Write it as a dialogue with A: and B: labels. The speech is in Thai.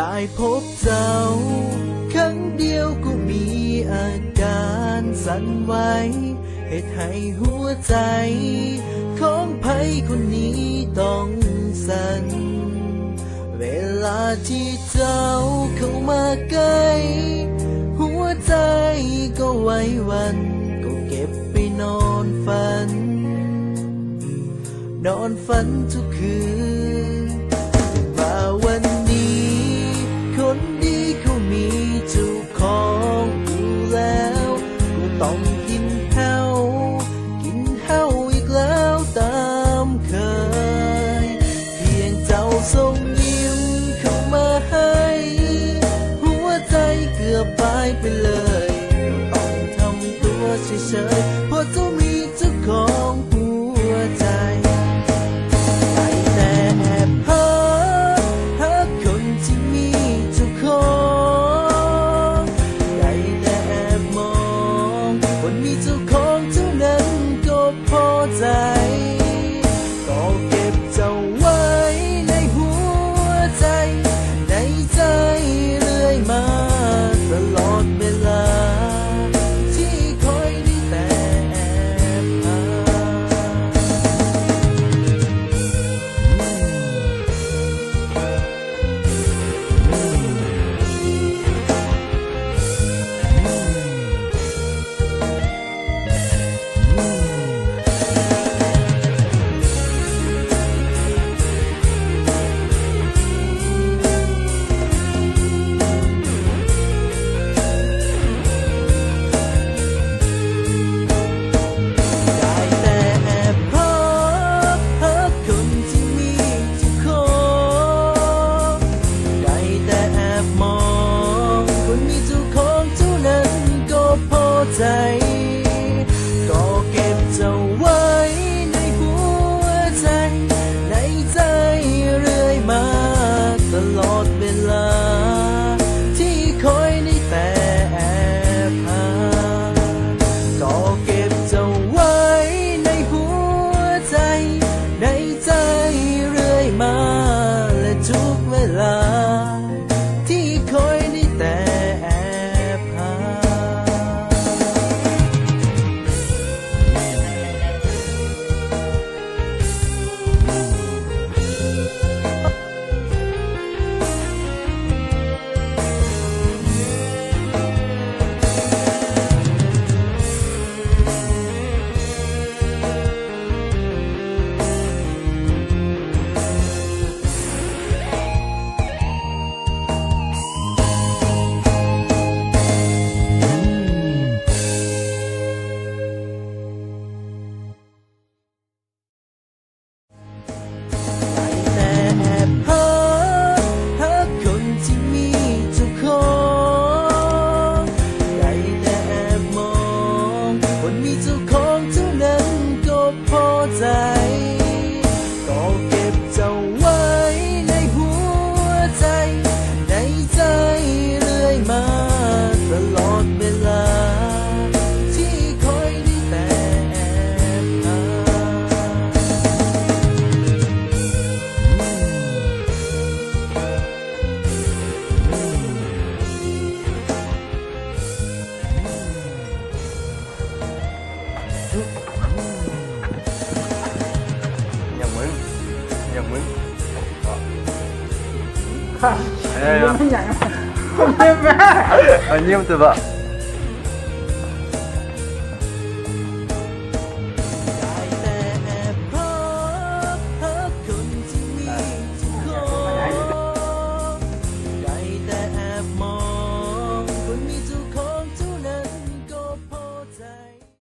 A: ได้พบเจ้าครั้งเดียวก็มีอาการสั่นไหวเหตุให้หัวใจของไผคนนี้ต้องสั่นเวลาที่เจ้าเข้ามาใกล้หัวใจก็ไหวหวั่นก็เก็บไปนอนฝันทุกคืนว่าวันนี้คนดีเขามีเจ้าของอยู่แล้วก็ต้องกินเฮาอีกแล้วตามเคยเพียงเจ้าส่งยิ้มเข้ามาให้หัวใจเกือบตายไปเลยต้องทำตัวเฉยๆเพราะเจ้ามีเจ้าของหัวใจก็เก็บเจ้าไว้ในหัวใจในใจเรื่อยมาตลอดเวลาที่คอยได้แต่แอบหาใจก็เก็บเจ้าไว้ในหัวใจในใจเรื่อยมาตลอดเวลาที่คอยได้แต่แอบหาก็เก็บเจ้าไว้ในหัวใจในใจเรื่อยมาและทุกเวลาที่คอยได้แต่ใจก็เก็บเจ้าไว้ในหัวใจในใจเรื่อยมาตลอดเวลาที่คอยได้แต่แอบหา
B: อย่างมึง
C: ค่ะไม่อย่างผมเจ็บแม่
B: อันนี้มันจะแบบ